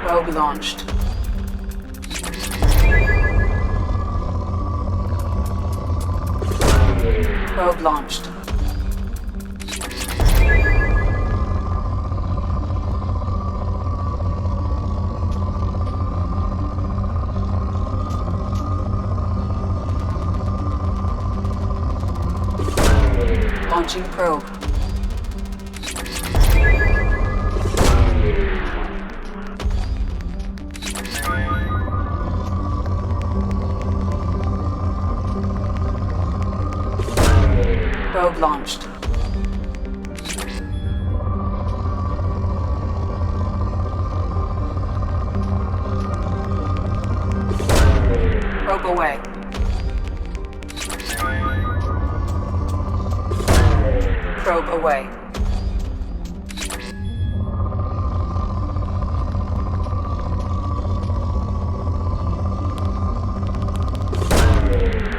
Probe launched. Probe launched. Launching probe. Probe launched. Probe away. Probe away.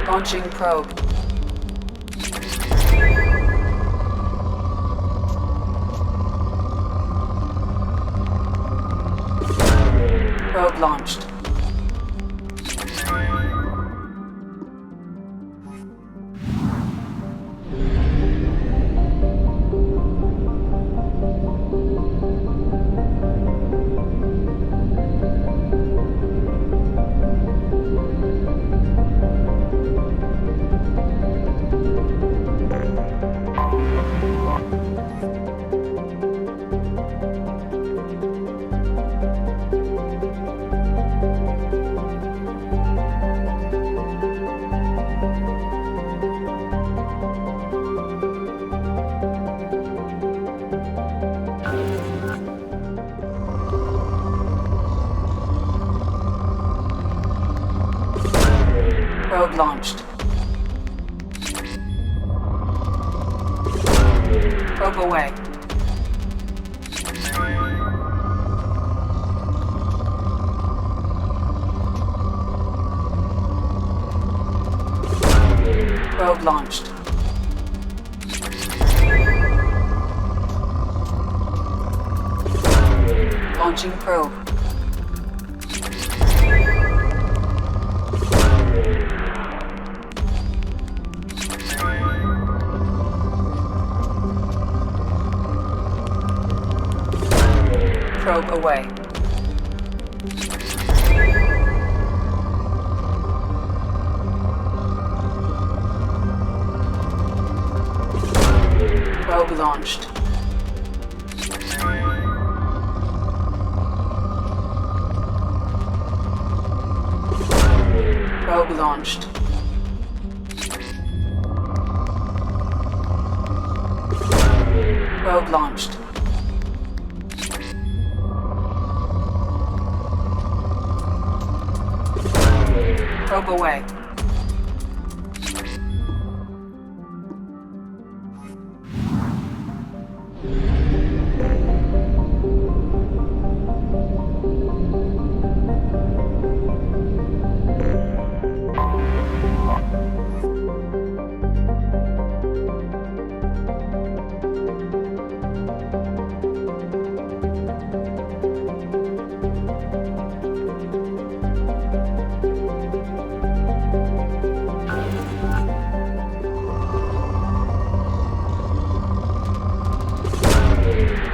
Launching probe. Probe launched. Probe launched. Probe away. Probe launched. Launching probe. Probe away. Probe launched. Probe launched. Probe launched. Probe away.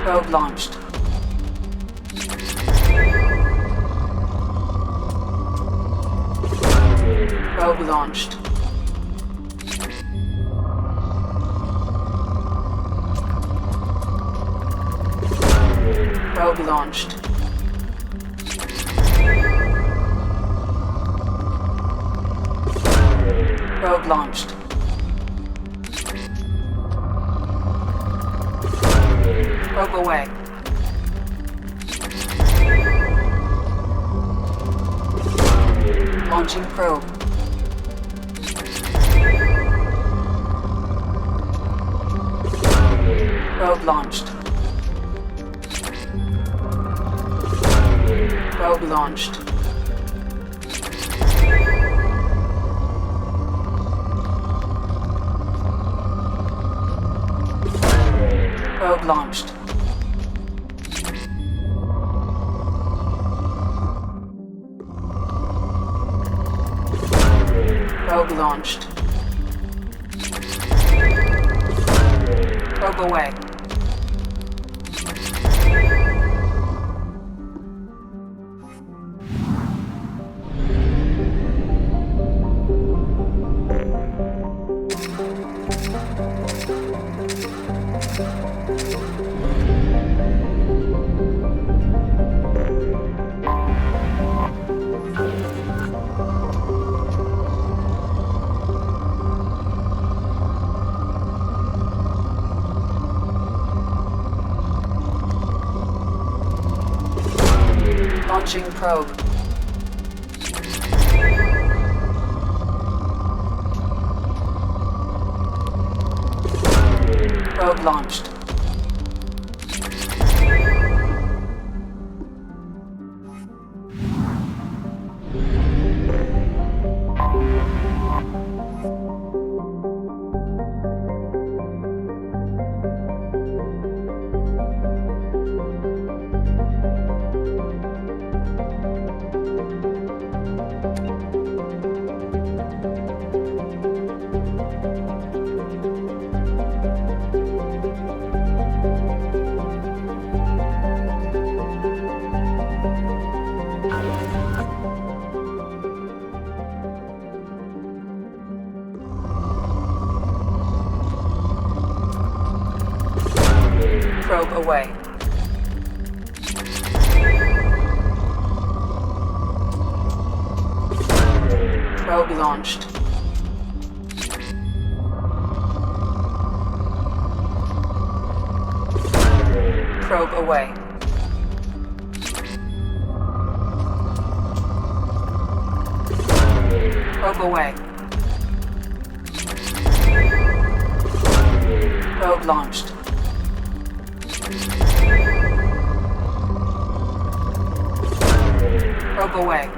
Probe launched. Probe launched. Probe launched. Probe launched. Probe away. Launching probe. Probe launched. Probe launched. Probe launched. Probe launched. Probe away. Launching probe. Probe launched. Probe away. Probe launched. Probe away. Probe away. Probe launched. Probe away.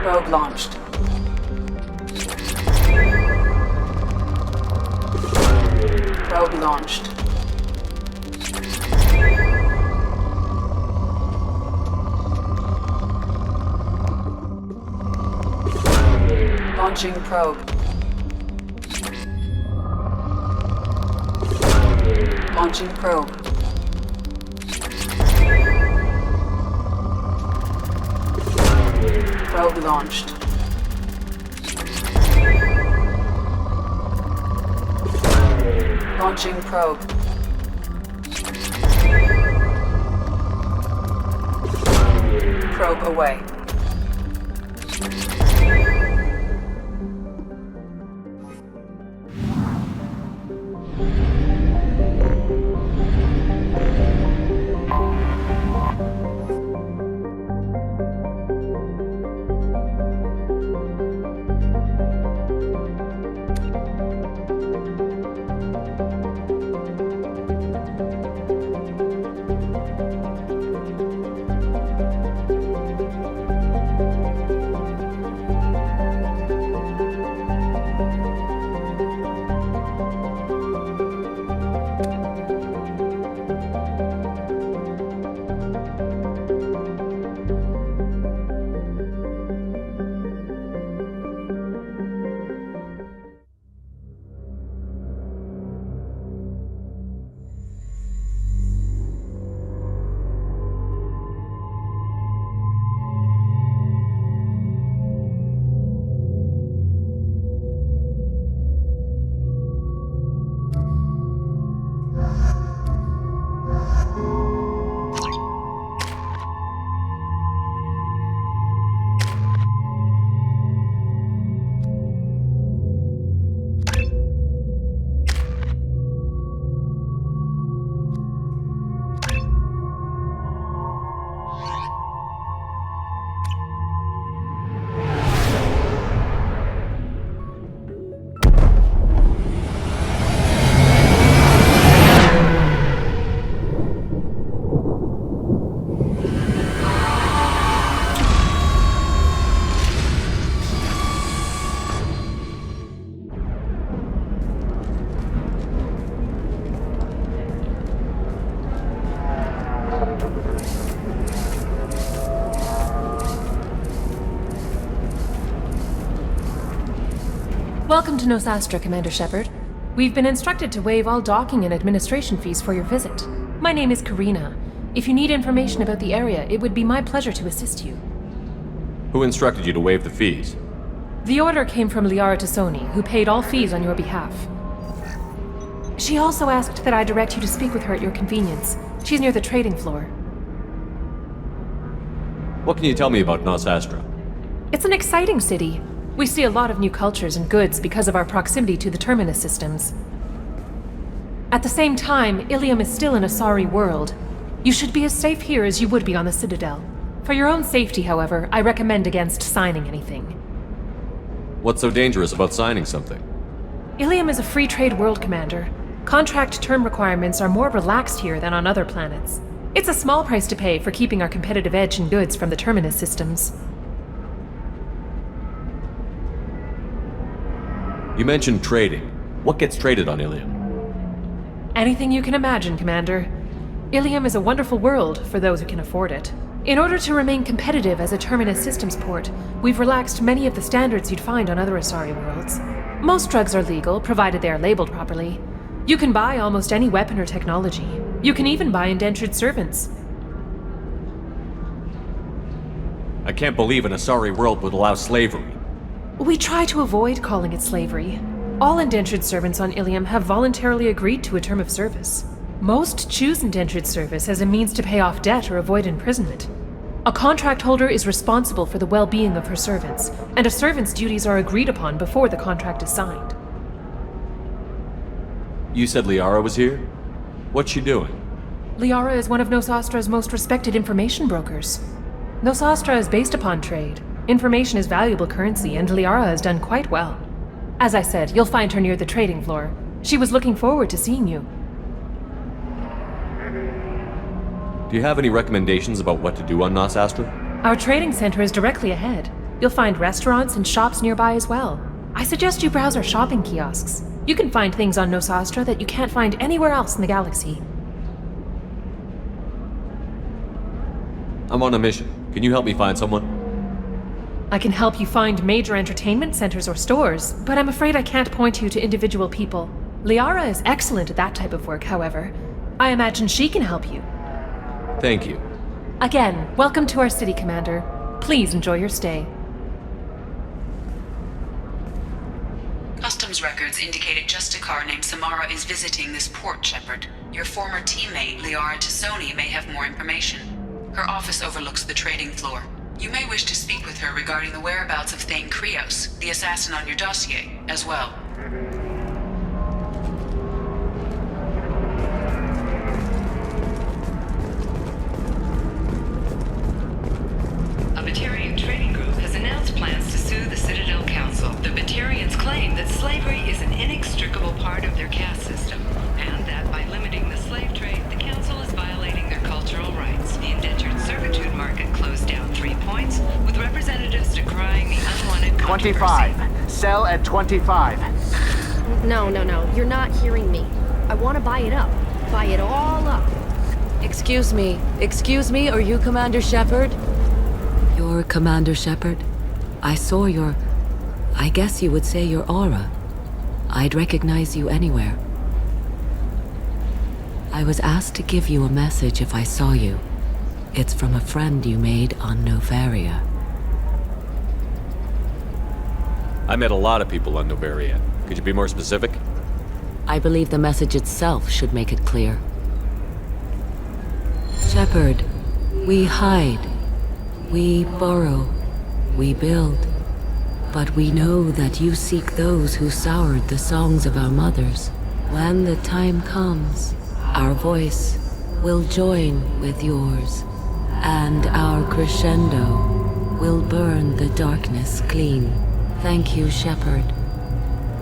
Probe launched. Probe launched. Launching probe. Launching probe. Probe launched. Launching probe. Probe away. Welcome to Nosastra, Commander Shepard. We've been instructed to waive all docking and administration fees for your visit. My name is Karina. If you need information about the area, it would be my pleasure to assist you. Who instructed you to waive the fees? The order came from Liara Tassoni, who paid all fees on your behalf. She also asked that I direct you to speak with her at your convenience. She's near the trading floor. What can you tell me about Nosastra? It's an exciting city. We see a lot of new cultures and goods because of our proximity to the Terminus systems. At the same time, Ilium is still an Asari world. You should be as safe here as you would be on the Citadel. For your own safety, however, I recommend against signing anything. What's so dangerous about signing something? Ilium is a free trade world, Commander. Contract term requirements are more relaxed here than on other planets. It's a small price to pay for keeping our competitive edge in goods from the Terminus systems. You mentioned trading. What gets traded on Ilium? Anything you can imagine, Commander. Ilium is a wonderful world for those who can afford it. In order to remain competitive as a Terminus systems port, we've relaxed many of the standards you'd find on other Asari worlds. Most drugs are legal, provided they are labeled properly. You can buy almost any weapon or technology. You can even buy indentured servants. I can't believe an Asari world would allow slavery. We try to avoid calling it slavery. All indentured servants on Ilium have voluntarily agreed to a term of service. Most choose indentured service as a means to pay off debt or avoid imprisonment. A contract holder is responsible for the well-being of her servants, and a servant's duties are agreed upon before the contract is signed. You said Liara was here? What's she doing? Liara is one of Nosastra's most respected information brokers. Nosastra is based upon trade. Information is valuable currency, and Liara has done quite well. As I said, you'll find her near the trading floor. She was looking forward to seeing you. Do you have any recommendations about what to do on Nosastra? Our trading center is directly ahead. You'll find restaurants and shops nearby as well. I suggest you browse our shopping kiosks. You can find things on Nosastra that you can't find anywhere else in the galaxy. I'm on a mission. Can you help me find someone? I can help you find major entertainment centers or stores, but I'm afraid I can't point you to individual people. Liara is excellent at that type of work, however. I imagine she can help you. Thank you. Again, welcome to our city, Commander. Please enjoy your stay. Customs records indicate a Justicar named Samara is visiting this port, Shepard. Your former teammate, Liara Tassoni, may have more information. Her office overlooks the trading floor. You may wish to speak with her regarding the whereabouts of Thane Krios, the assassin on your dossier, as well. A Batarian trading group has announced plans to sue the Citadel Council. The Batarians claim that slavery is an inextricable part of their caste system, and that by limiting the slave trade, the Council is violating their cultural rights. The indentured servitude market closed down 3 points, with representatives decrying the unwanted controversy. 25. Sell at 25. No, you're not hearing me. I want to buy it up. Buy it all up. Excuse me, are you Commander Shepard? You're Commander Shepard? I saw I guess you would say your aura. I'd recognize you anywhere. I was asked to give you a message if I saw you. It's from a friend you made on Novaria. I met a lot of people on Novaria. Could you be more specific? I believe the message itself should make it clear. Shepard, we hide. We borrow. We build. But we know that you seek those who soured the songs of our mothers. When the time comes, our voice will join with yours, and our crescendo will burn the darkness clean. Thank you, Shepard.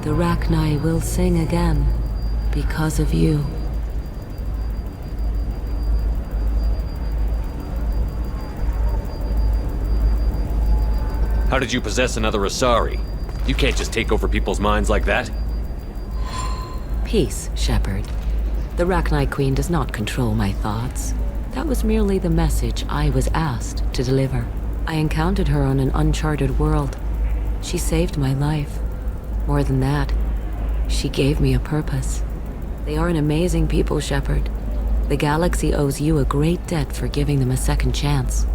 The Rachni will sing again because of you. How did you possess another Asari? You can't just take over people's minds like that. Peace, Shepard. The Rachni Queen does not control my thoughts. That was merely the message I was asked to deliver. I encountered her on an uncharted world. She saved my life. More than that, she gave me a purpose. They are an amazing people, Shepard. The galaxy owes you a great debt for giving them a second chance.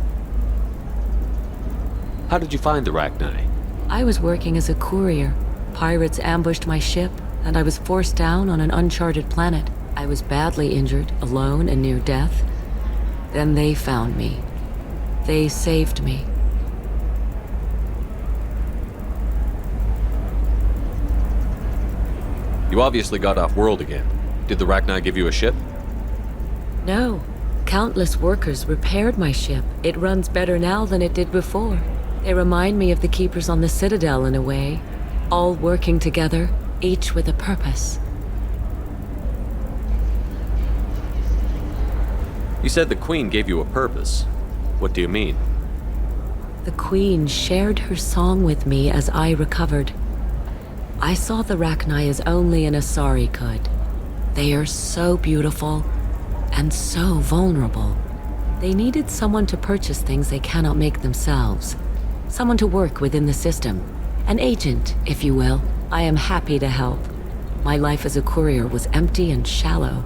How did you find the Rachni? I was working as a courier. Pirates ambushed my ship, and I was forced down on an uncharted planet. I was badly injured, alone and near death. Then they found me. They saved me. You obviously got off world again. Did the Rachni give you a ship? No. Countless workers repaired my ship. It runs better now than it did before. They remind me of the Keepers on the Citadel in a way. All working together, each with a purpose. You said the Queen gave you a purpose. What do you mean? The Queen shared her song with me as I recovered. I saw the Rachni as only an Asari could. They are so beautiful and so vulnerable. They needed someone to purchase things they cannot make themselves. Someone to work within the system. An agent, if you will. I am happy to help. My life as a courier was empty and shallow.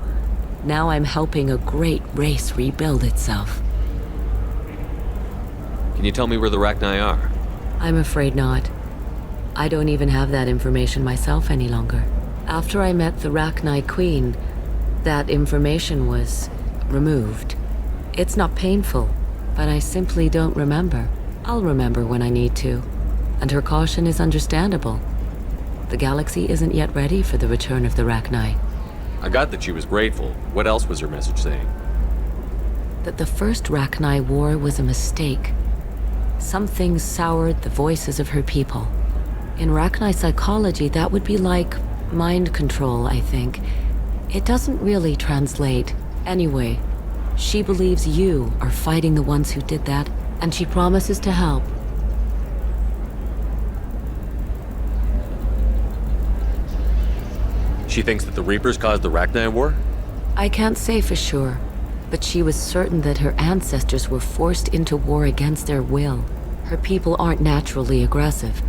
Now I'm helping a great race rebuild itself. Can you tell me where the Rachni are? I'm afraid not. I don't even have that information myself any longer. After I met the Rachni Queen, that information was removed. It's not painful, but I simply don't remember. I'll remember when I need to, and her caution is understandable. The galaxy isn't yet ready for the return of the Rachni. I got that she was grateful. What else was her message saying? That the first Rachni war was a mistake. Something soured the voices of her people. In Rachni psychology, that would be like mind control, I think. It doesn't really translate. Anyway, she believes you are fighting the ones who did that, and she promises to help. She thinks that the Reapers caused the Rachni war? I can't say for sure, but she was certain that her ancestors were forced into war against their will. Her people aren't naturally aggressive.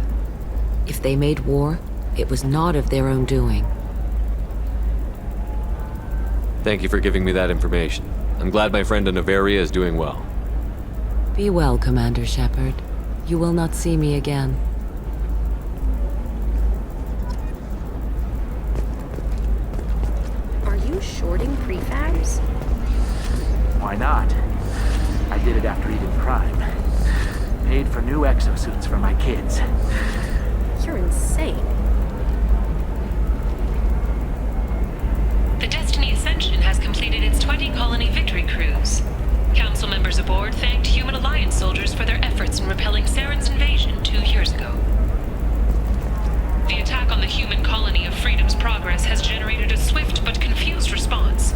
If they made war, it was not of their own doing. Thank you for giving me that information. I'm glad my friend in Noveria is doing well. Be well, Commander Shepard. You will not see me again. Are you shorting prefabs? Why not? I did it after Eden Prime. Paid for new exosuits for my kids. You're insane. The Destiny Ascension has completed its 20-colony victory cruise. Council members aboard thanked Human Alliance soldiers for their efforts in repelling Saren's invasion 2 years ago. The attack on the human colony of Freedom's Progress has generated a swift but confused response.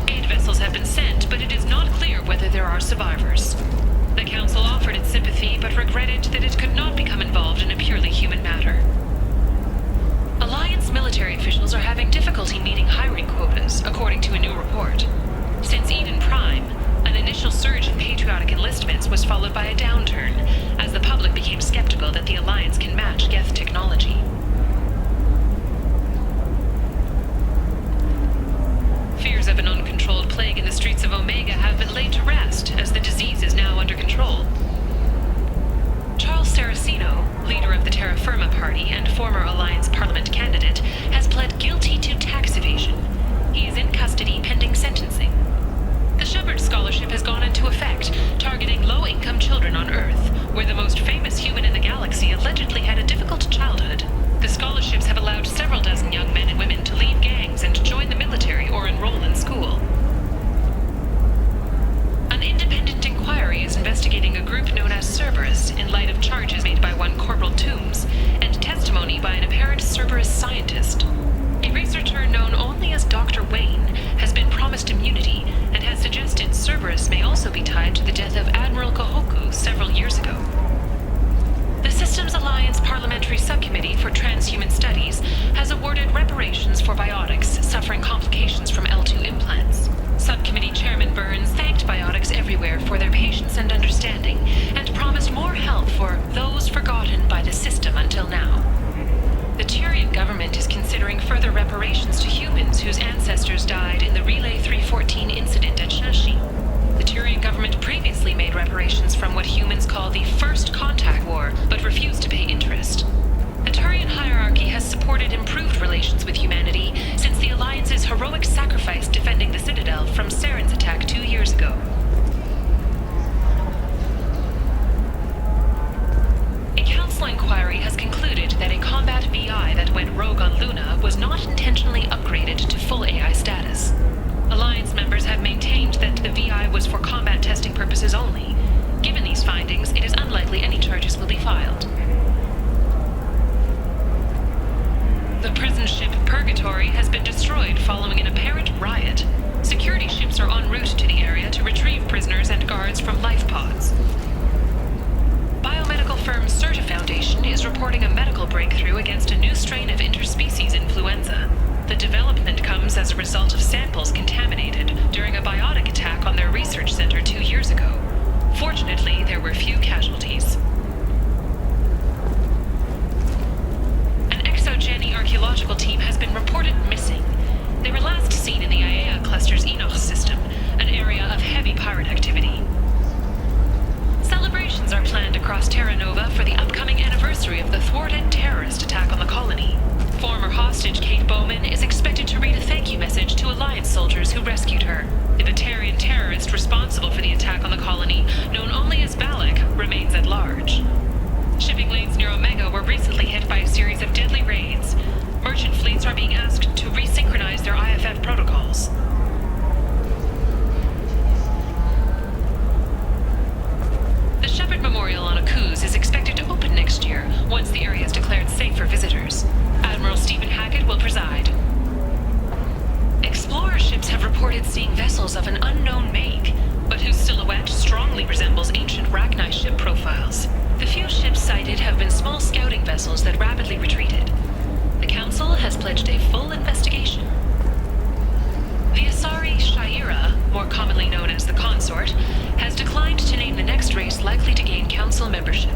Aid vessels have been sent, but it is not clear whether there are survivors. The Council offered its sympathy, but regretted that it could not become involved in a purely human matter. Alliance military officials are having difficulty meeting hiring quotas, according to a new report. Since Eden Prime, an initial surge in patriotic enlistments was followed by a downturn, as the public became skeptical that the Alliance can match Geth technology. Fears of an uncontrolled plague in the streets of Omega have been laid to rest, as the disease is now under control. Charles Saraceno, leader of the Terra Firma Party and former Alliance Parliament candidate, has pled guilty to tax evasion. He is in custody pending sentencing. The Shepard Scholarship has gone into effect, targeting low-income children on Earth, where the most famous human in the galaxy allegedly had a difficult childhood. The scholarships have allowed several dozen young men and women to leave gangs and join the military or enroll in school. An independent inquiry is investigating a group known as Cerberus in light of charges made by one Corporal Toombs and testimony by an apparent Cerberus scientist. A researcher known only as Dr. Wayne has been promised immunity and has suggested Cerberus may also be tied to the death of Admiral Kahoku several years ago. The Systems Alliance Parliamentary Subcommittee for Transhuman Studies has awarded reparations for biotics suffering complications from L2 implants. Subcommittee Chairman Burns thanked biotics everywhere for their patience and understanding, and promised more help for those forgotten by the system until now. The Tyrian government is considering further reparations to humans whose ancestors died in the Relay 314 incident at Shashi. The Turian government previously made reparations from what humans call the First Contact War, but refused to pay interest. The Turian hierarchy has supported improved relations with humanity since the Alliance's heroic sacrifice defending the Citadel from Saren's attack 2 years ago. A council inquiry has concluded that a combat VI that went rogue on Luna was not intentionally upgraded to full AI status. Alliance members have maintained that the VI was for combat testing purposes only. Given these findings, it is unlikely any charges will be filed. The prison ship Purgatory has been destroyed following an apparent riot. Security ships are en route to the area to retrieve prisoners and guards from life pods. Biomedical firm Certa Foundation is reporting a medical breakthrough against a new strain of interspecies influenza. The development comes as a result of samples contaminated during a biotic attack on their research center 2 years ago. Fortunately, there were few casualties. An exogeny archaeological team has been reported missing. They were last seen in the Iaea cluster's Enoch system, an area of heavy pirate activity. Celebrations are planned across Terra Nova for the upcoming anniversary of the thwarted terrorist attack on the colony. Former hostage Kate Bowman is expected to read a thank you message to Alliance soldiers who rescued her. The Batarian terrorist responsible for the attack on the colony, known only as Balak, remains at large. Shipping lanes near Omega were recently hit by a series of deadly raids. Merchant fleets are being asked to resynchronize their IFF protocols. The Shepard Memorial on Akuz is expected to open next year, once the area is declared safe for visitors. Admiral Stephen Hackett will preside. Explorer ships have reported seeing vessels of an unknown make, but whose silhouette strongly resembles ancient Rachni ship profiles. The few ships sighted have been small scouting vessels that rapidly retreated. The Council has pledged a full investigation. The Asari Shaira, more commonly known as the Consort, has declined to name the next race likely to gain Council membership.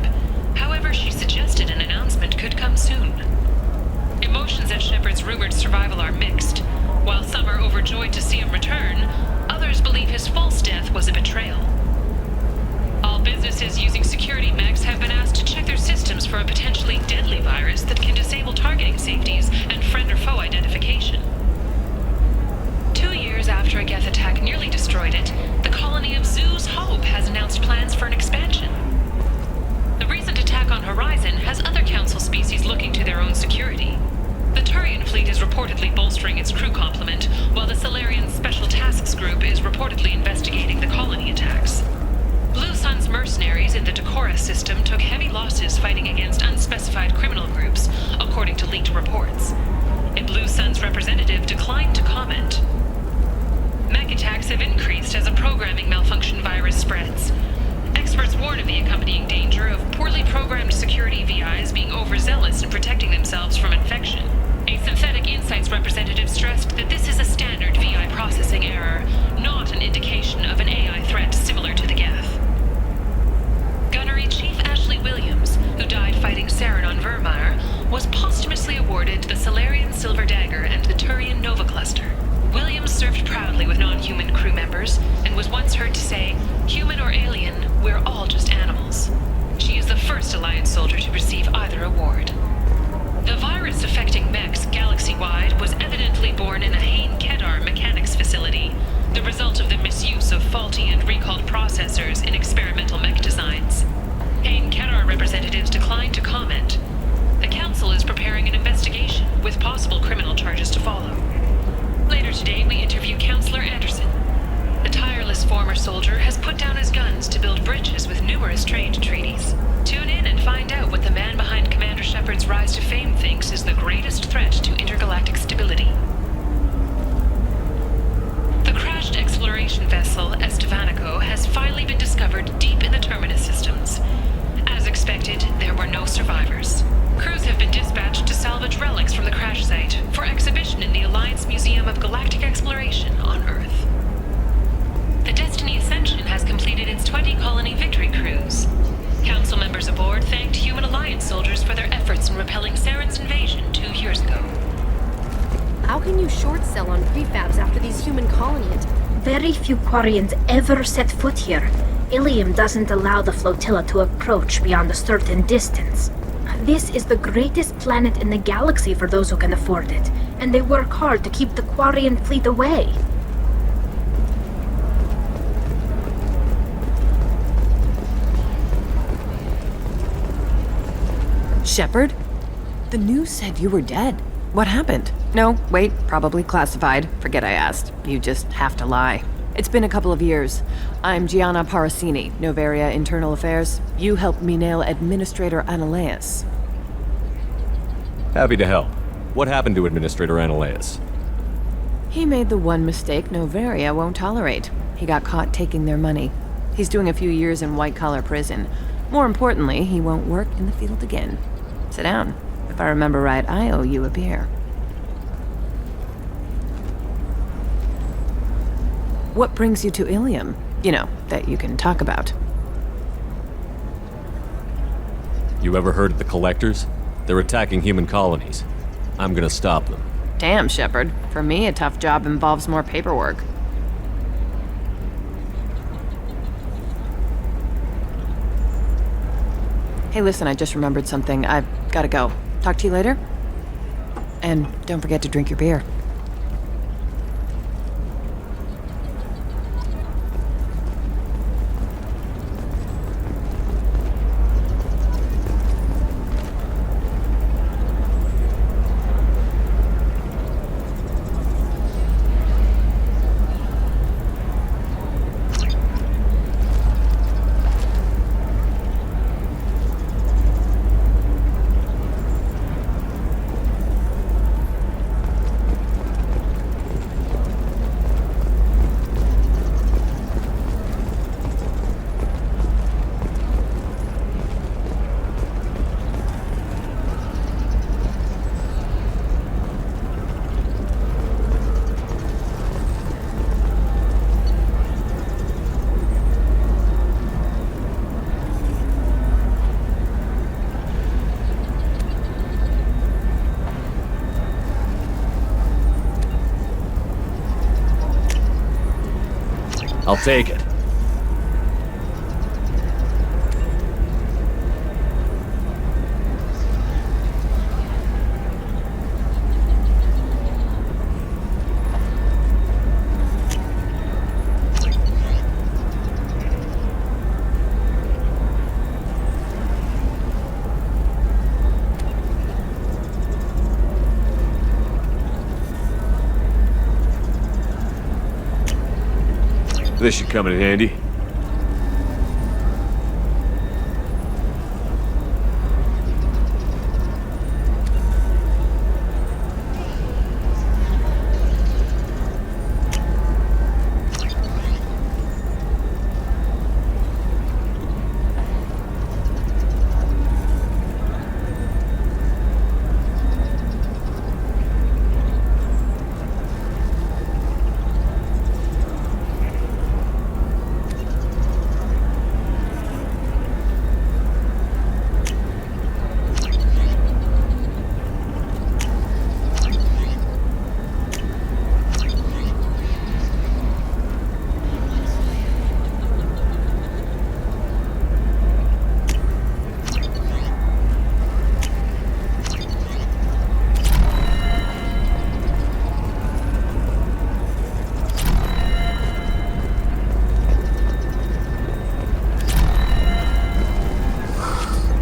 However, she suggested an announcement could come soon. Emotions at Shepard's rumored survival are mixed. While some are overjoyed to see him return, others believe his false death was a betrayal. All businesses using security mechs have been asked to check their systems for a potentially deadly virus that can disable targeting safeties and friend or foe identification. 2 years after a Geth attack nearly destroyed it, the colony of Zoo's Hope has announced plans for an expansion. The recent attack on Horizon has other Council species looking to their own security. The Turian fleet is reportedly bolstering its crew complement, while the Solarian Special Tasks Group is reportedly investigating the colony attacks. Blue Sun's mercenaries in the Decorah system took heavy losses fighting against unspecified criminal groups, according to leaked reports. A Blue Sun's representative declined to comment. Mech attacks have increased as a programming malfunction virus spreads. Experts warn of the accompanying danger of poorly programmed security VIs being overzealous in protecting themselves from infection. A Synthetic Insights representative stressed that this is a standard VI processing error, not an indication of an AI threat similar to the Geth. Gunnery Chief Ashley Williams, who died fighting Saren on Vermeer, was posthumously awarded the Solarian Silver Dagger and the Turian Nova Cluster. Williams served proudly with non-human crew members and was once heard to say, "Human or alien, we're all just animals." She is the first Alliance soldier to receive either award. The virus affecting mechs galaxy-wide was evidently born in a Hain Kedar mechanics facility, the result of the misuse of faulty and recalled processors in experimental mech designs. Hain Kedar representatives declined to comment. The Council is preparing an investigation, with possible criminal charges to follow. Later today, we interview Counselor Anderson. The tireless former soldier has put down his guns to build bridges with numerous trade treaties. Tune in and find out what the man behind Commander Shepard's rise to fame thinks is the greatest threat to intergalactic stability. Very few Quarians ever set foot here. Ilium doesn't allow the flotilla to approach beyond a certain distance. This is the greatest planet in the galaxy for those who can afford it, and they work hard to keep the Quarian fleet away. Shepard? The news said you were dead. What happened? No, wait, probably classified. Forget I asked. You just have to lie. It's been a couple of years. I'm Gianna Parasini, Novaria Internal Affairs. You helped me nail Administrator Analeus. Happy to help. What happened to Administrator Analeus? He made the one mistake Novaria won't tolerate. He got caught taking their money. He's doing a few years in white-collar prison. More importantly, he won't work in the field again. Sit down. If I remember right, I owe you a beer. What brings you to Ilium? You know, that you can talk about. You ever heard of the Collectors? They're attacking human colonies. I'm gonna stop them. Damn, Shepard. For me, a tough job involves more paperwork. Hey, listen, I just remembered something. I've gotta go. Talk to you later? And don't forget to drink your beer. I'll take it. This should come in handy.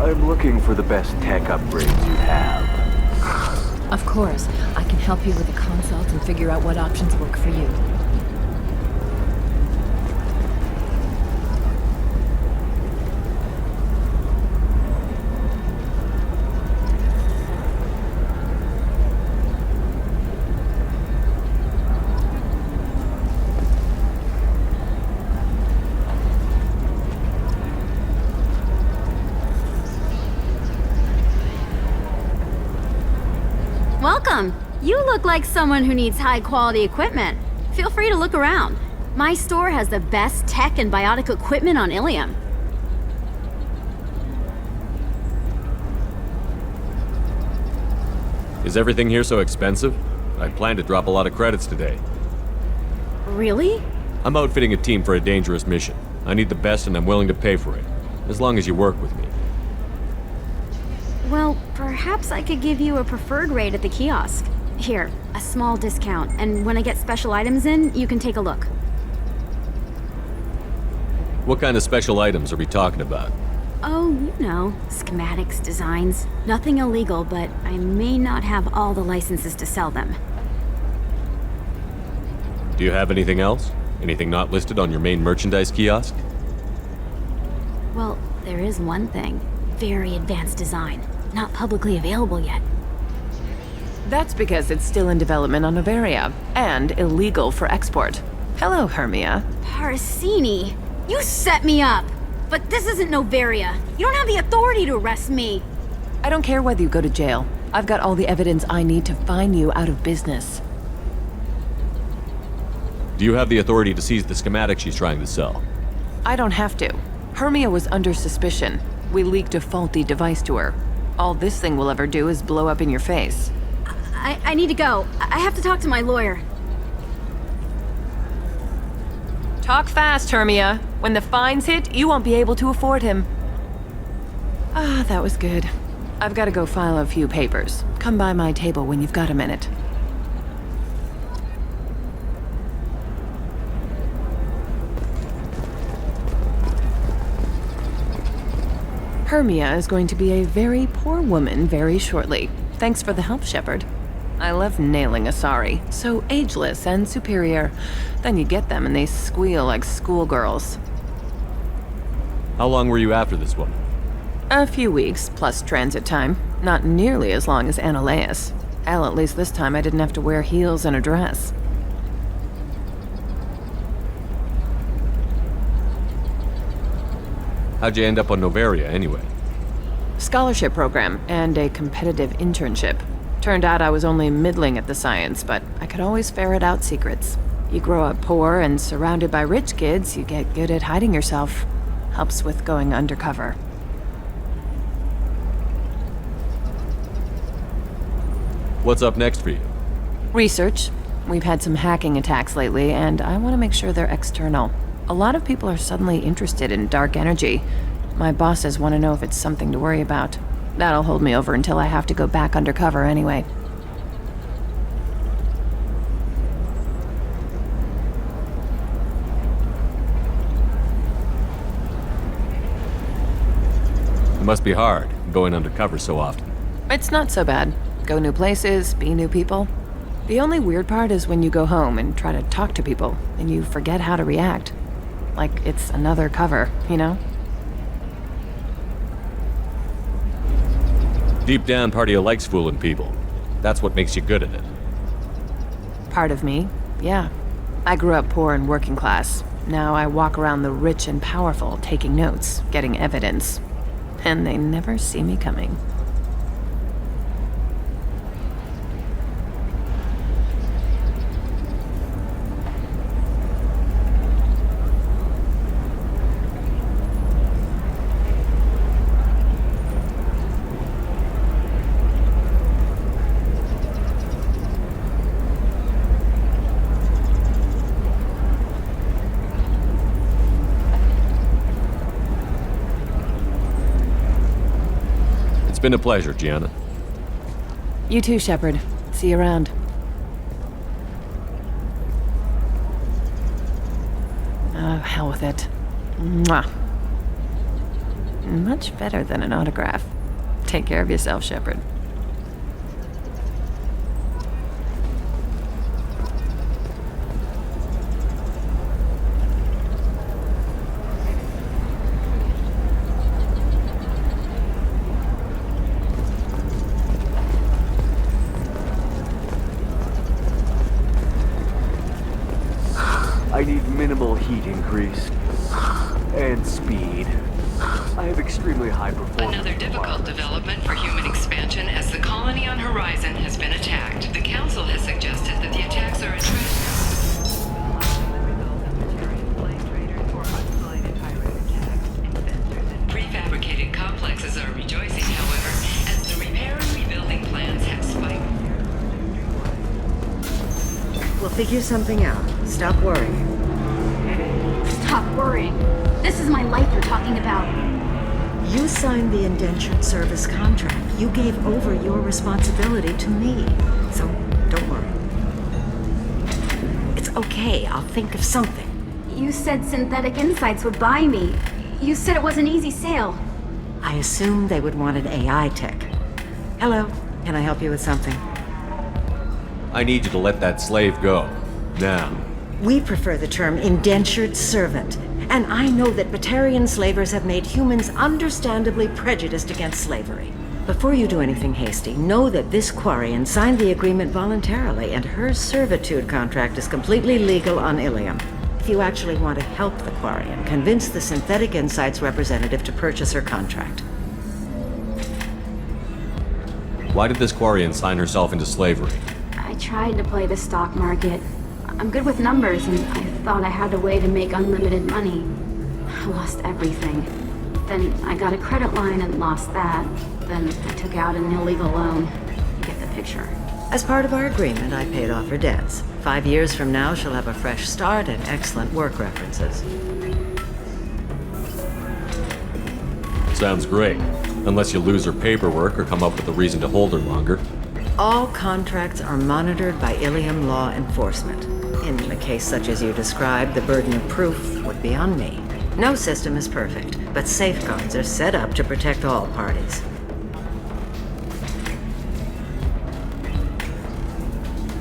I'm looking for the best tech upgrades you have. Of course. I can help you with a consult and figure out what options work for you. Welcome! You look like someone who needs high-quality equipment. Feel free to look around. My store has the best tech and biotic equipment on Ilium. Is everything here so expensive? I plan to drop a lot of credits today. Really? I'm outfitting a team for a dangerous mission. I need the best and I'm willing to pay for it. As long as you work with me. Well, perhaps I could give you a preferred rate at the kiosk. Here, a small discount, and when I get special items in, you can take a look. What kind of special items are we talking about? Oh, you know, schematics, designs. Nothing illegal, but I may not have all the licenses to sell them. Do you have anything else? Anything not listed on your main merchandise kiosk? Well, there is one thing. Very advanced design. Not publicly available yet. That's because it's still in development on Noveria, and illegal for export. Hello, Hermia. Parsini, you set me up! But this isn't Noveria. You don't have the authority to arrest me. I don't care whether you go to jail. I've got all the evidence I need to find you out of business. Do you have the authority to seize the schematic she's trying to sell? I don't have to. Hermia was under suspicion. We leaked a faulty device to her. All this thing will ever do is blow up in your face. I need to go. I have to talk to my lawyer. Talk fast, Hermia. When the fines hit, you won't be able to afford him. Ah, that was good. I've got to go file a few papers. Come by my table when you've got a minute. Hermia is going to be a very poor woman very shortly. Thanks for the help, Shepard. I love nailing Asari. So ageless and superior. Then you get them and they squeal like schoolgirls. How long were you after this woman? A few weeks, plus transit time. Not nearly as long as Annaleus. Hell, at least this time I didn't have to wear heels and a dress. How'd you end up on Noveria, anyway? Scholarship program and a competitive internship. Turned out I was only middling at the science, but I could always ferret out secrets. You grow up poor and surrounded by rich kids, you get good at hiding yourself. Helps with going undercover. What's up next for you? Research. We've had some hacking attacks lately, and I want to make sure they're external. A lot of people are suddenly interested in dark energy. My bosses want to know if it's something to worry about. That'll hold me over until I have to go back undercover anyway. It must be hard, going undercover so often. It's not so bad. Go new places, be new people. The only weird part is when you go home and try to talk to people, and you forget how to react. Like it's another cover, you know? Deep down, part of you likes fooling people. That's what makes you good at it. Part of me, yeah. I grew up poor and working class. Now I walk around the rich and powerful, taking notes, getting evidence. And they never see me coming. It's been a pleasure, Gianna. You too, Shepard. See you around. Oh, hell with it. Mwah. Much better than an autograph. Take care of yourself, Shepard. I need minimal heat increase. And speed. I have extremely high performance. Another difficult development for human expansion as the colony on Horizon has been attacked. The Council has suggested that the attacks are a prefabricated complexes are rejoicing, however, as the repair and rebuilding plans have spiked. We'll figure something out. Stop worrying. Stop worrying. This is my life you're talking about. You signed the indentured service contract. You gave over your responsibility to me. So, don't worry. It's okay, I'll think of something. You said Synthetic Insights would buy me. You said it was an easy sale. I assumed they would want an AI tech. Hello, can I help you with something? I need you to let that slave go. Now. We prefer the term indentured servant. And I know that Batarian slavers have made humans understandably prejudiced against slavery. Before you do anything hasty, know that this Quarian signed the agreement voluntarily, and her servitude contract is completely legal on Ilium. If you actually want to help the Quarian, convince the Synthetic Insights representative to purchase her contract. Why did this Quarian sign herself into slavery? I tried to play the stock market. I'm good with numbers, and I thought I had a way to make unlimited money. I lost everything. Then I got a credit line and lost that. Then I took out an illegal loan. You get the picture. As part of our agreement, I paid off her debts. 5 years from now, she'll have a fresh start and excellent work references. Sounds great. Unless you lose her paperwork or come up with a reason to hold her longer. All contracts are monitored by Ilium law enforcement. In a case such as you described, the burden of proof would be on me. No system is perfect, but safeguards are set up to protect all parties.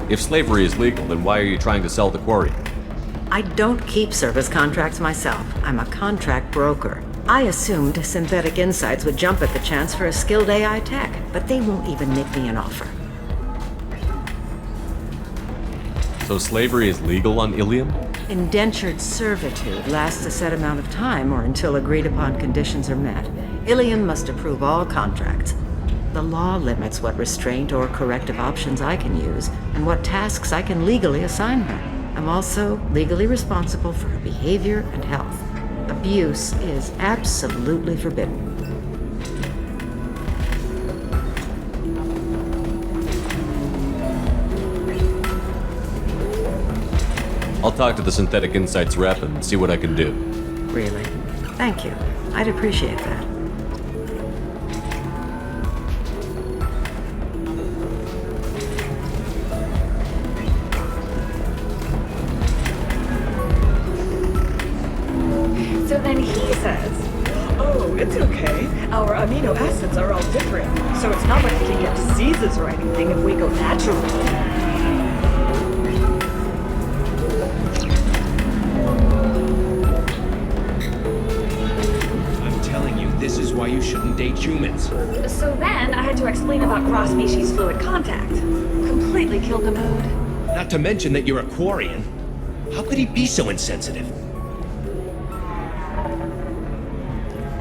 If slavery is legal, then why are you trying to sell the quarry? I don't keep service contracts myself. I'm a contract broker. I assumed Synthetic Insights would jump at the chance for a skilled AI tech, but they won't even make me an offer. So slavery is legal on Ilium? Indentured servitude lasts a set amount of time or until agreed upon conditions are met. Ilium must approve all contracts. The law limits what restraint or corrective options I can use and what tasks I can legally assign her. I'm also legally responsible for her behavior and health. Abuse is absolutely forbidden. I'll talk to the Synthetic Insights rep and see what I can do. Really? Thank you. I'd appreciate that. So then he says, oh, it's okay. Our amino acids are all different, so it's not like we can get diseases or anything if we go natural. This is why you shouldn't date humans. So then I had to explain about cross-species fluid contact. Completely killed the mood. Not to mention that you're a Quarian. How could he be so insensitive?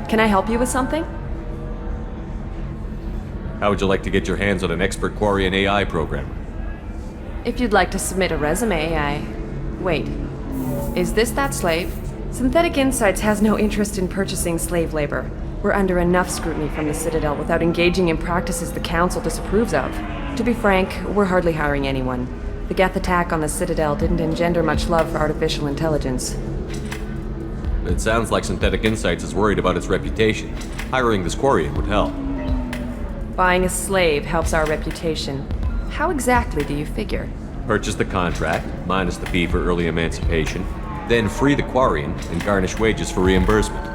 Can I help you with something? How would you like to get your hands on an expert Quarian AI programmer? If you'd like to submit a resume, Wait. Is this that slave? Synthetic Insights has no interest in purchasing slave labor. We're under enough scrutiny from the Citadel without engaging in practices the Council disapproves of. To be frank, we're hardly hiring anyone. The Geth attack on the Citadel didn't engender much love for artificial intelligence. It sounds like Synthetic Insights is worried about its reputation. Hiring this Quarian would help. Buying a slave helps our reputation. How exactly do you figure? Purchase the contract, minus the fee for early emancipation, then free the Quarian and garnish wages for reimbursement.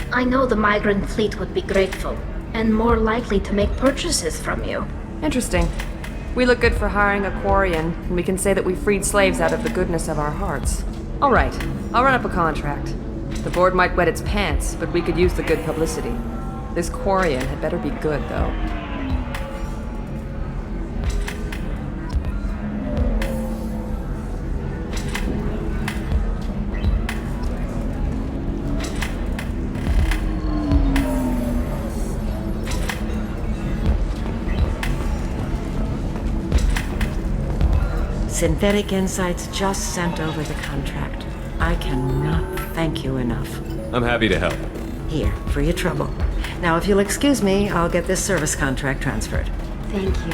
I know the migrant fleet would be grateful, and more likely to make purchases from you. Interesting. We look good for hiring a Quarian, and we can say that we freed slaves out of the goodness of our hearts. All right, I'll run up a contract. The board might wet its pants, but we could use the good publicity. This Quarian had better be good, though. Synthetic Insights just sent over the contract. I cannot thank you enough. I'm happy to help. Here, for your trouble. Now, if you'll excuse me, I'll get this service contract transferred. Thank you.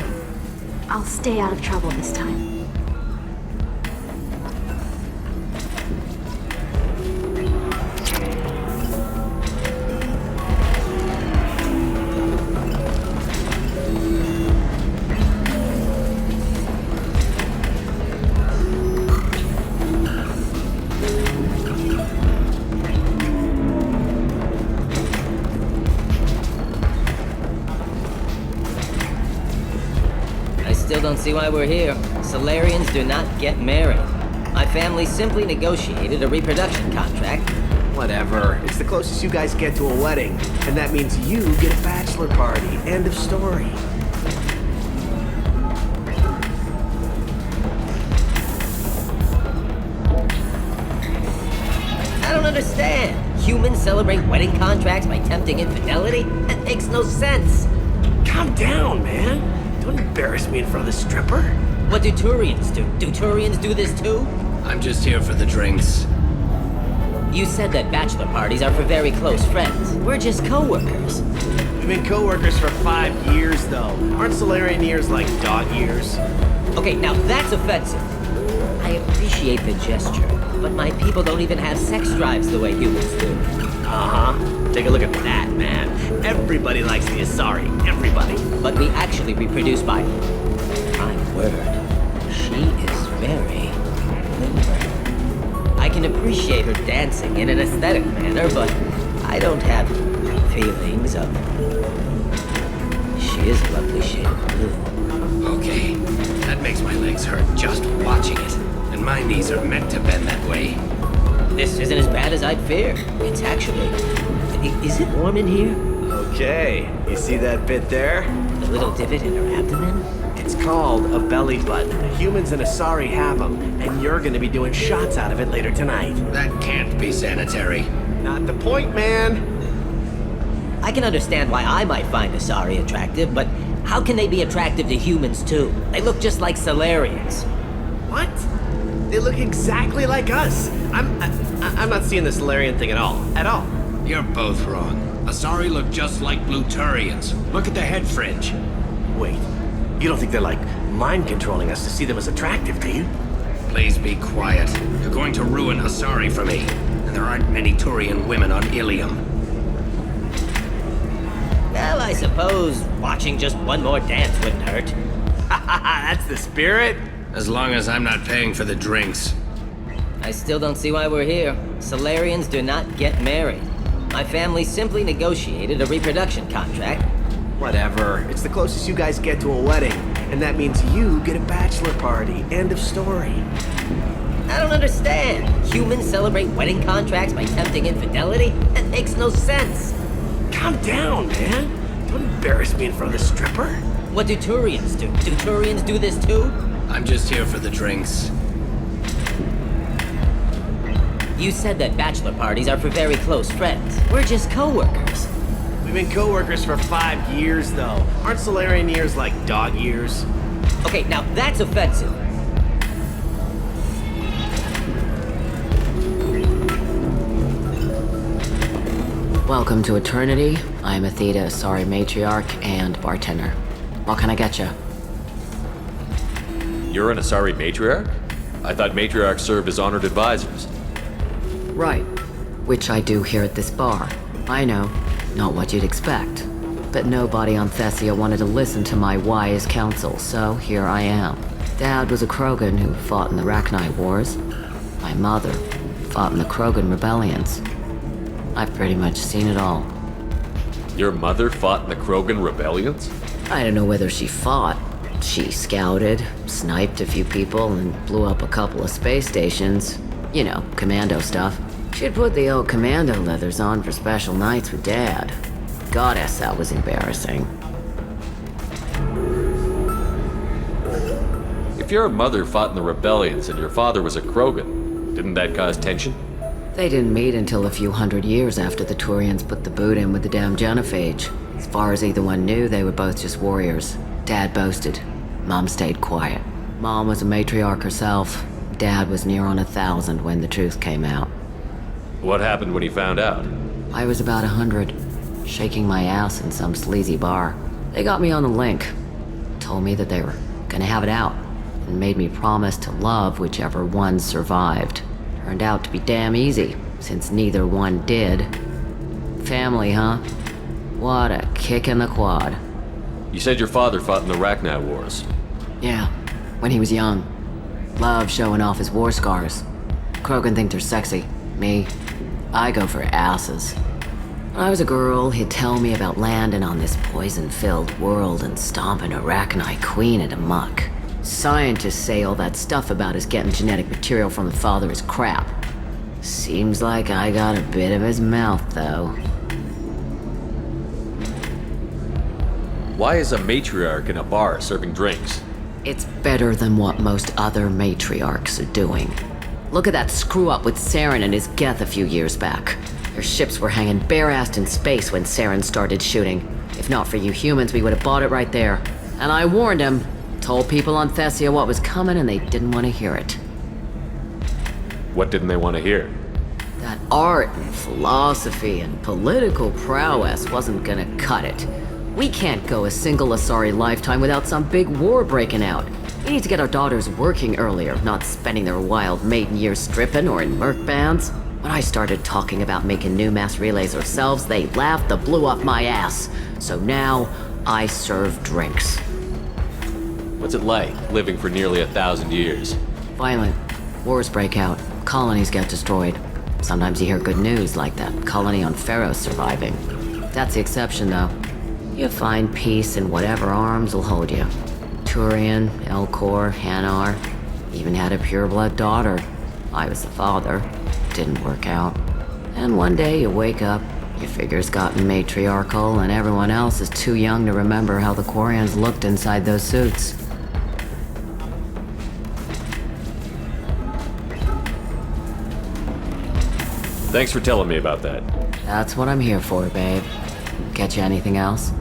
I'll stay out of trouble this time. don't see why we're here. Solarians do not get married. My family simply negotiated a reproduction contract. Whatever. It's the closest you guys get to a wedding. And that means you get a bachelor party. End of story. I don't understand. Humans celebrate wedding contracts by tempting infidelity? That makes no sense. Calm down, man. Don't embarrass me in front of the stripper. What do Turians do? Do Turians do this too? I'm just here for the drinks. You said that bachelor parties are for very close friends. We're just co-workers. We've been co-workers for 5 years, though. Aren't Solarian years like dog years? Okay, now that's offensive. I appreciate the gesture, but my people don't even have sex drives the way humans do. Uh-huh. Take a look at that, man. Everybody likes the Asari. Everybody. But we actually reproduce by... My word. She is very... limber. I can appreciate her dancing in an aesthetic manner, but I don't have feelings of... She is a lovely shade of blue. Okay, that makes my legs hurt just watching it. And my knees are meant to bend that way. This isn't as bad as I'd feared. It's actually... Is it warm in here? Okay, you see that bit there? The little divot in her abdomen? It's called a belly button. Humans and Asari have them, and you're gonna be doing shots out of it later tonight. That can't be sanitary. Not the point, man. I can understand why I might find Asari attractive, but how can they be attractive to humans too? They look just like Solarians. What? They look exactly like us. I'm not seeing the Solarian thing at all. At all. You're both wrong. Asari look just like Blue Turians. Look at the head fringe. Wait, you don't think they're like mind controlling us to see them as attractive, do you? Please be quiet. You're going to ruin Asari for me. And there aren't many Turian women on Ilium. Well, I suppose watching just one more dance wouldn't hurt. That's the spirit. As long as I'm not paying for the drinks. I still don't see why we're here. Solarians do not get married. My family simply negotiated a reproduction contract. Whatever. It's the closest you guys get to a wedding. And that means you get a bachelor party. End of story. I don't understand. Humans celebrate wedding contracts by tempting infidelity? That makes no sense. Calm down, man. Don't embarrass me in front of the stripper. What do Turians do? Do Turians do this too? I'm just here for the drinks. You said that bachelor parties are for very close friends. We're just co-workers. We've been co-workers for 5 years, though. Aren't Solarian years like dog years? Okay, now that's offensive. Welcome to Eternity. I'm a Theta Asari matriarch and bartender. What can I get you? You're an Asari matriarch? I thought matriarchs served as honored advisors. Right. Which I do here at this bar. I know. Not what you'd expect. But nobody on Thessia wanted to listen to my wise counsel, so here I am. Dad was a Krogan who fought in the Rachni Wars. My mother fought in the Krogan rebellions. I've pretty much seen it all. Your mother fought in the Krogan rebellions? I don't know whether she fought. She scouted, sniped a few people, and blew up a couple of space stations. You know, commando stuff. She'd put the old commando leathers on for special nights with Dad. Goddess, that was embarrassing. If your mother fought in the rebellions and your father was a Krogan, didn't that cause tension? They didn't meet until a few hundred years after the Turians put the boot in with the damn genophage. As far as either one knew, they were both just warriors. Dad boasted. Mom stayed quiet. Mom was a matriarch herself. Dad was near on 1,000 when the truth came out. What happened when he found out? I was about 100, shaking my ass in some sleazy bar. They got me on the link. Told me that they were gonna have it out, and made me promise to love whichever one survived. Turned out to be damn easy, since neither one did. Family, huh? What a kick in the quad. You said your father fought in the Rachni Wars. Yeah, when he was young. Loved showing off his war scars. Krogan think they're sexy. Me, I go for asses. When I was a girl, he'd tell me about landing on this poison-filled world and stomping a Rachni queen into muck. Scientists say all that stuff about us getting genetic material from the father is crap. Seems like I got a bit of his mouth, though. Why is a matriarch in a bar serving drinks? It's better than what most other matriarchs are doing. Look at that screw-up with Saren and his Geth a few years back. Their ships were hanging bare-assed in space when Saren started shooting. If not for you humans, we would have bought it right there. And I warned him. Told people on Thessia what was coming and they didn't want to hear it. What didn't they want to hear? That art and philosophy and political prowess wasn't gonna cut it. We can't go a single Asari lifetime without some big war breaking out. We need to get our daughters working earlier, not spending their wild maiden years stripping or in merc bands. When I started talking about making new mass relays ourselves, they laughed the blue off my ass. So now, I serve drinks. What's it like, living for nearly 1,000 years? Violent. Wars break out. Colonies get destroyed. Sometimes you hear good news, like that colony on Pharaoh surviving. That's the exception, though. You find peace in whatever arms will hold you. Turian, Elcor, Hanar, even had a pureblood daughter. I was the father. Didn't work out. And one day you wake up, your figure's gotten matriarchal, and everyone else is too young to remember how the Quarians looked inside those suits. Thanks for telling me about that. That's what I'm here for, babe. Get you anything else?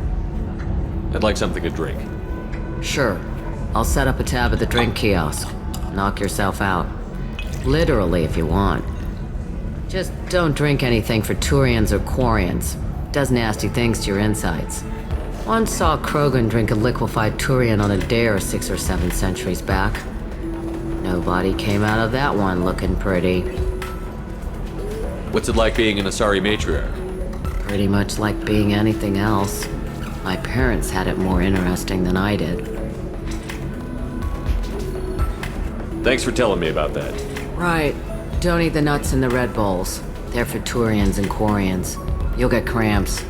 I'd like something to drink. Sure. I'll set up a tab at the drink kiosk. Knock yourself out. Literally, if you want. Just don't drink anything for Turians or Quarians. Does nasty things to your insides. Once saw Krogan drink a liquefied Turian on a dare 6 or 7 centuries back. Nobody came out of that one looking pretty. What's it like being an Asari matriarch? Pretty much like being anything else. My parents had it more interesting than I did. Thanks for telling me about that. Right. Don't eat the nuts in the Red Bowls. They're for Turians and Quarians. You'll get cramps.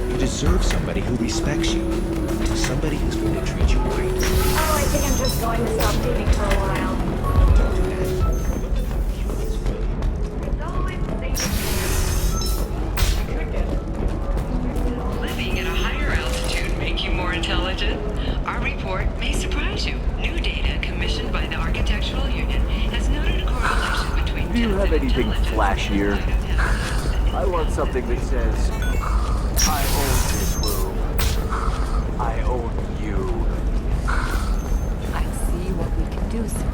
You deserve somebody who respects you. Somebody who's going to treat you right. Oh, I think I'm just going to stop dating for a while. Don't do that. Living at a higher altitude make you more intelligent? Our report may surprise you. New data commissioned by the Architectural Union has noted a correlation between... Do you have anything flashier? I want something that says, I own this room. I own you. I see what we can do, sir.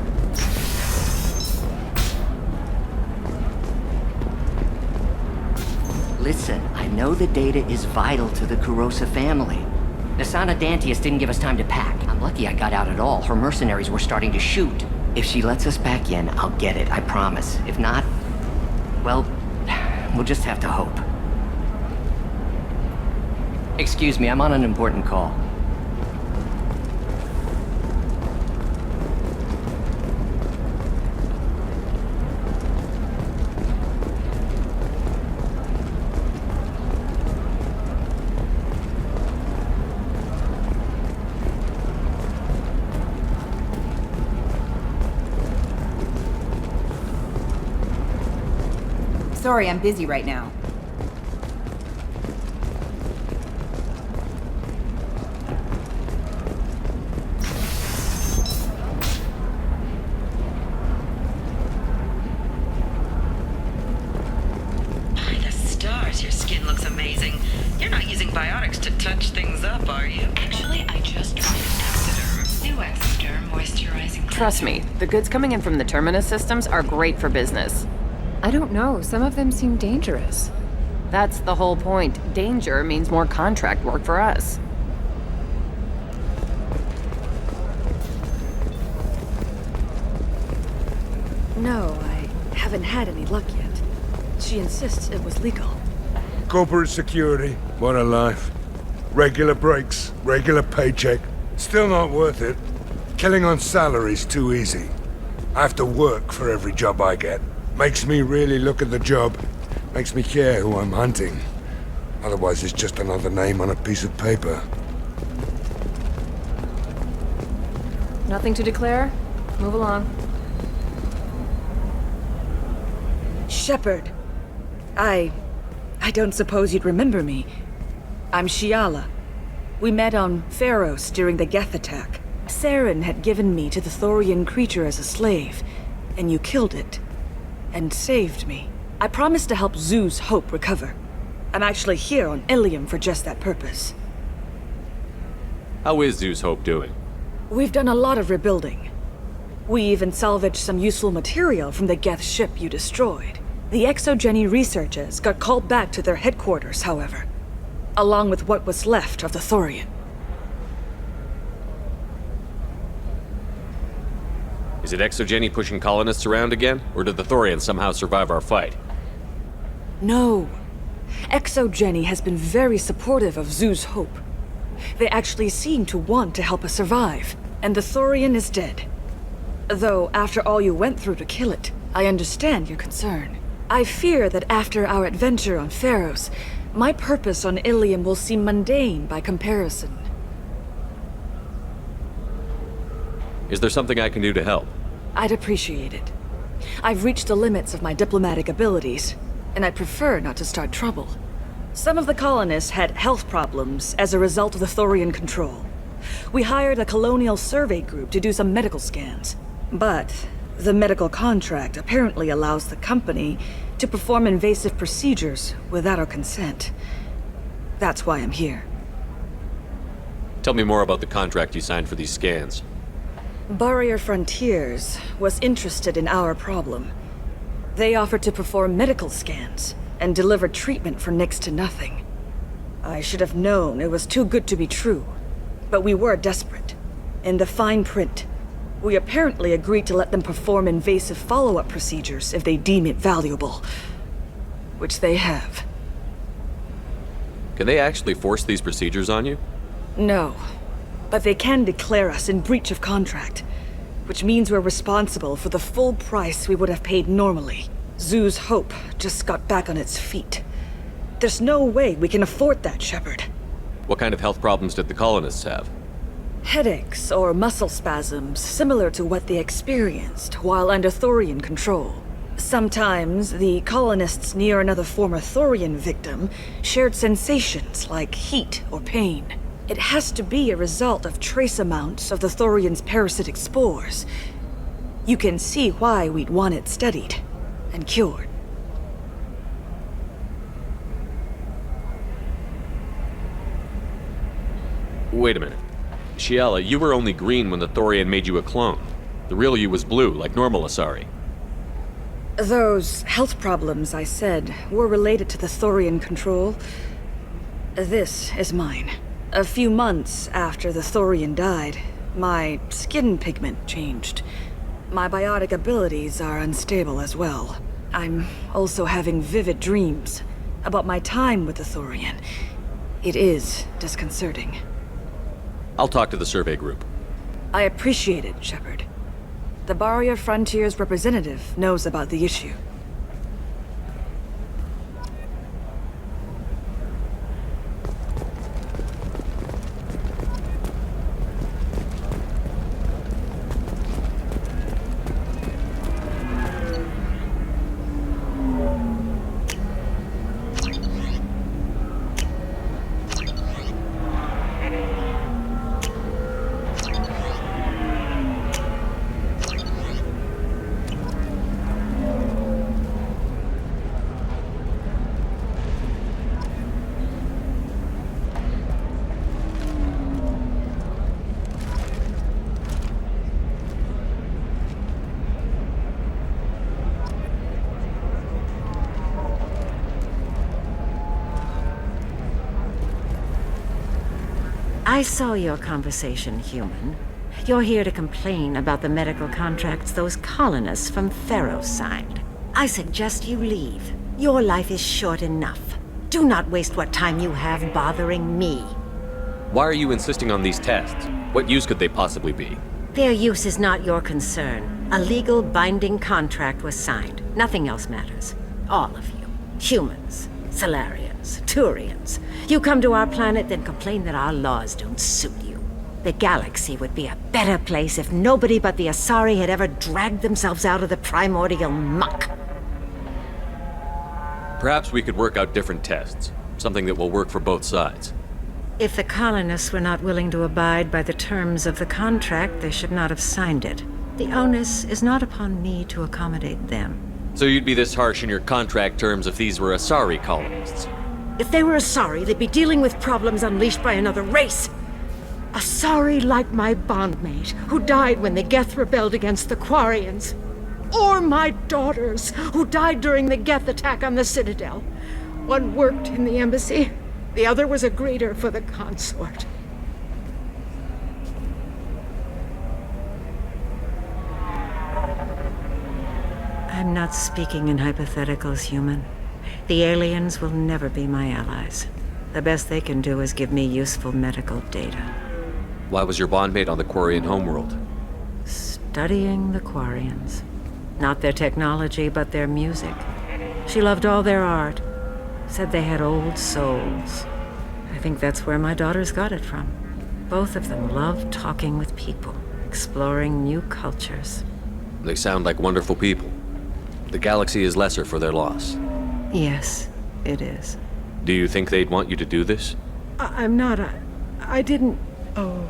Listen, I know the data is vital to the Kurosa family. Nasana Dantius didn't give us time to pack. I'm lucky I got out at all. Her mercenaries were starting to shoot. If she lets us back in, I'll get it, I promise. If not, well, we'll just have to hope. Excuse me, I'm on an important call. Sorry, I'm busy right now. By the stars, your skin looks amazing. You're not using biotics to touch things up, are you? Actually, I just tried Exoderm. New Exoderm moisturizing. Trust me, the goods coming in from the Terminus systems are great for business. I don't know. Some of them seem dangerous. That's the whole point. Danger means more contract work for us. No, I haven't had any luck yet. She insists it was legal. Corporate security, what a life. Regular breaks, regular paycheck. Still not worth it. Killing on salary's too easy. I have to work for every job I get. Makes me really look at the job. Makes me care who I'm hunting. Otherwise, it's just another name on a piece of paper. Nothing to declare? Move along. Shepard. I don't suppose you'd remember me. I'm Shiala. We met on Pharos during the Geth attack. Saren had given me to the Thorian creature as a slave, and you killed it. And saved me. I promised to help Zeus Hope recover. I'm actually here on Ilium for just that purpose. How is Zeus Hope doing? We've done a lot of rebuilding. We even salvaged some useful material from the Geth ship you destroyed. The Exogeny researchers got called back to their headquarters, however, along with what was left of the Thorian. Is it Exogeny pushing colonists around again? Or did the Thorians somehow survive our fight? No. Exogeny has been very supportive of Zeus Hope. They actually seem to want to help us survive, and the Thorian is dead. Though, after all you went through to kill it, I understand your concern. I fear that after our adventure on Pharos, my purpose on Ilium will seem mundane by comparison. Is there something I can do to help? I'd appreciate it. I've reached the limits of my diplomatic abilities, and I'd prefer not to start trouble. Some of the colonists had health problems as a result of the Thorian control. We hired a colonial survey group to do some medical scans. But the medical contract apparently allows the company to perform invasive procedures without our consent. That's why I'm here. Tell me more about the contract you signed for these scans. Barrier Frontiers was interested in our problem. They offered to perform medical scans and deliver treatment for next to nothing. I should have known it was too good to be true, but we were desperate. In the fine print, we apparently agreed to let them perform invasive follow-up procedures if they deem it valuable. Which they have. Can they actually force these procedures on you? No, but they can declare us in breach of contract, which means we're responsible for the full price we would have paid normally. Zeus Hope just got back on its feet. There's no way we can afford that, Shepard. What kind of health problems did the colonists have? Headaches or muscle spasms similar to what they experienced while under Thorian control. Sometimes the colonists near another former Thorian victim shared sensations like heat or pain. It has to be a result of trace amounts of the Thorian's parasitic spores. You can see why we'd want it studied and cured. Wait a minute. Shiala, you were only green when the Thorian made you a clone. The real you was blue, like normal Asari. Those health problems I said were related to the Thorian control. This is mine. A few months after the Thorian died, my skin pigment changed. My biotic abilities are unstable as well. I'm also having vivid dreams about my time with the Thorian. It is disconcerting. I'll talk to the survey group. I appreciate it, Shepard. The Barrier Frontiers representative knows about the issue. I saw your conversation, human. You're here to complain about the medical contracts those colonists from Pharos signed. I suggest you leave. Your life is short enough. Do not waste what time you have bothering me. Why are you insisting on these tests? What use could they possibly be? Their use is not your concern. A legal binding contract was signed. Nothing else matters. All of you. Humans. Salarians. Colonists, Turians. You come to our planet, then complain that our laws don't suit you. The galaxy would be a better place if nobody but the Asari had ever dragged themselves out of the primordial muck. Perhaps we could work out different tests. Something that will work for both sides. If the colonists were not willing to abide by the terms of the contract, they should not have signed it. The onus is not upon me to accommodate them. So you'd be this harsh in your contract terms if these were Asari colonists? If they were Asari, they'd be dealing with problems unleashed by another race. Asari like my bondmate, who died when the Geth rebelled against the Quarians. Or my daughters, who died during the Geth attack on the Citadel. One worked in the embassy, the other was a greeter for the consort. I'm not speaking in hypotheticals, human. The aliens will never be my allies. The best they can do is give me useful medical data. Why was your bondmate on the Quarian homeworld? Studying the Quarians. Not their technology, but their music. She loved all their art. Said they had old souls. I think that's where my daughters got it from. Both of them love talking with people, exploring new cultures. They sound like wonderful people. The galaxy is lesser for their loss. Yes, it is. Do you think they'd want you to do this? I'm not. I didn't. Oh.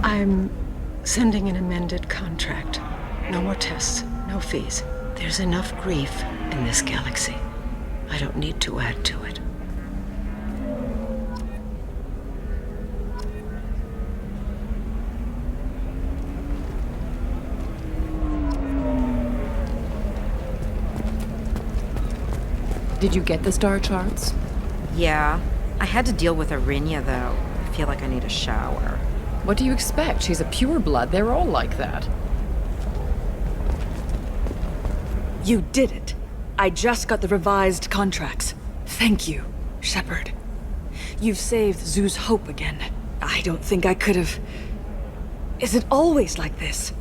I'm sending an amended contract. No more tests, no fees. There's enough grief in this galaxy. I don't need to add to it. Did you get the star charts? Yeah. I had to deal with Arinya, though. I feel like I need a shower. What do you expect? She's a pureblood. They're all like that. You did it. I just got the revised contracts. Thank you, Shepard. You've saved Zoo's hope again. I don't think I could have... Is it always like this?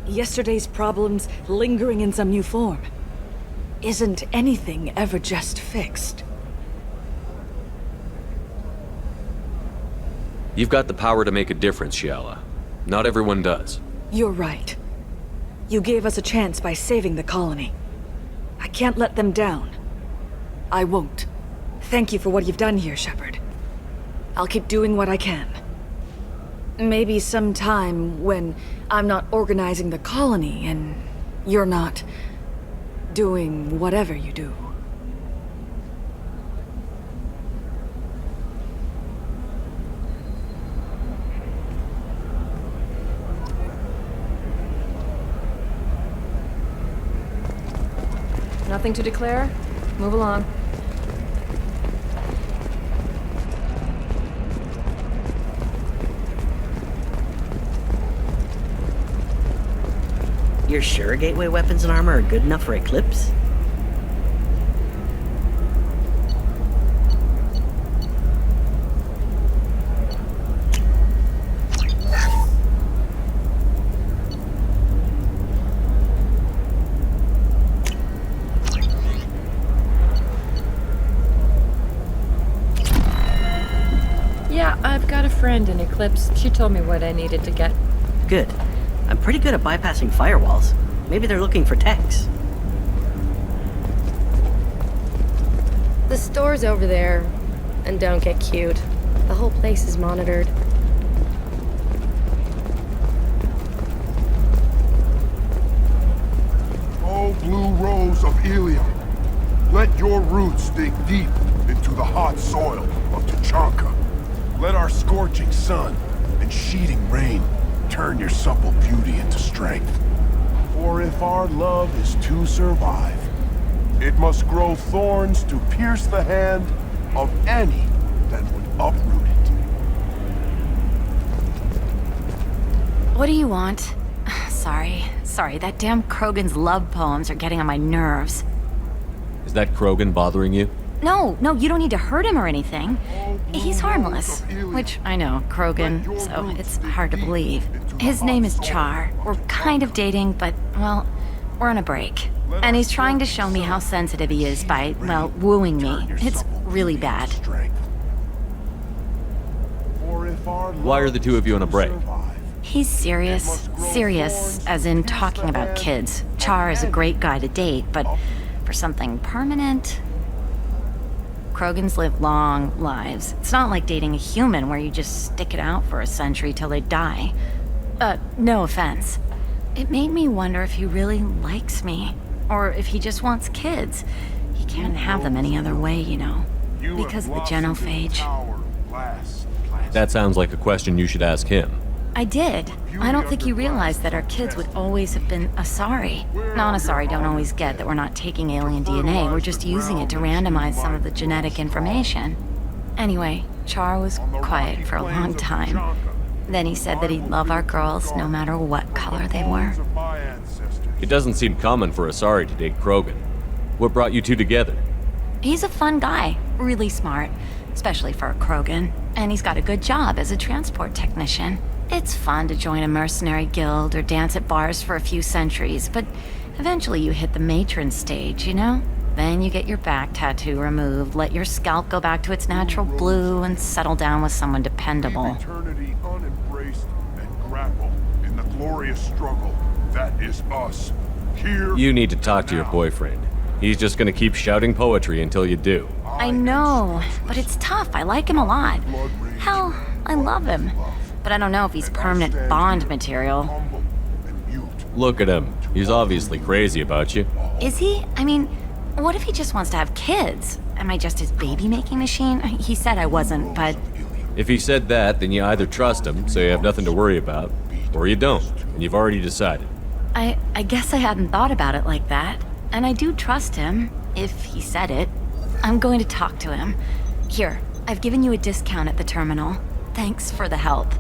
Yesterday's problems lingering in some new form. Isn't anything ever just fixed? You've got the power to make a difference, Shiala. Not everyone does. You're right. You gave us a chance by saving the colony. I can't let them down. I won't. Thank you for what you've done here, Shepard. I'll keep doing what I can. Maybe sometime when I'm not organizing the colony and you're not doing whatever you do. Nothing to declare? Move along. You're sure gateway weapons and armor are good enough for Eclipse? Yeah, I've got a friend in Eclipse. She told me what I needed to get. Good. I'm pretty good at bypassing firewalls. Maybe they're looking for techs. The store's over there. And don't get cute. The whole place is monitored. Oh, blue rose of Ilium, let your roots dig deep into the hot soil of Tuchanka. Let our scorching sun and sheeting rain turn your supple beauty into strength. For if our love is to survive, it must grow thorns to pierce the hand of any that would uproot it. What do you want? Sorry, that damn Krogan's love poems are getting on my nerves. Is that Krogan bothering you? No, you don't need to hurt him or anything. He's harmless. Which, I know, Krogan, so it's hard to believe. His name is Char. We're kind of dating, but, well, we're on a break. And he's trying to show me how sensitive he is by, well, wooing me. It's really bad. Why are the two of you on a break? He's serious. Serious, as in talking about kids. Char is a great guy to date, but for something permanent... Krogans live long lives. It's not like dating a human where you just stick it out for a century till they die. No offense. It made me wonder if he really likes me. Or if he just wants kids. He can't have them any other way, you know. Because of the genophage. That sounds like a question you should ask him. I did. I don't think he realized that our kids would always have been Asari. Non-Asari don't always get that we're not taking alien DNA, we're just using it to randomize some of the genetic information. Anyway, Char was quiet for a long time. Then he said that he'd love our girls no matter what color they were. It doesn't seem common for Asari to date Krogan. What brought you two together? He's a fun guy, really smart, especially for a Krogan. And he's got a good job as a transport technician. It's fun to join a mercenary guild or dance at bars for a few centuries, but eventually you hit the matron stage, you know? Then you get your back tattoo removed, let your scalp go back to its natural blue, and settle down with someone dependable. Eternity unembraced and grapple in the glorious struggle that is us. Here. You need to talk to your boyfriend. He's just gonna keep shouting poetry until you do. I know, but it's tough. I like him a lot. Hell, I love him. But I don't know if he's permanent Bond material. Look at him. He's obviously crazy about you. Is he? I mean, what if he just wants to have kids? Am I just his baby-making machine? He said I wasn't, but... If he said that, then you either trust him, so you have nothing to worry about, or you don't, and you've already decided. I guess I hadn't thought about it like that. And I do trust him, if he said it. I'm going to talk to him. Here, I've given you a discount at the terminal. Thanks for the help.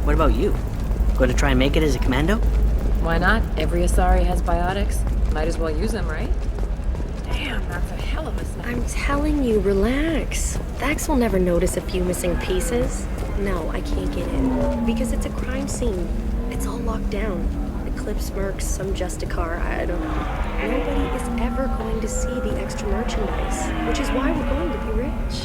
What about you? Going to try and make it as a commando? Why not? Every Asari has biotics. Might as well use them, right? Damn, that's a hell of a snap. I'm telling you, relax. Vax will never notice a few missing pieces. No, I can't get in. Because it's a crime scene. It's all locked down. Eclipse mercs, some Justicar, I don't know. Nobody is ever going to see the extra merchandise, which is why we're going to be rich.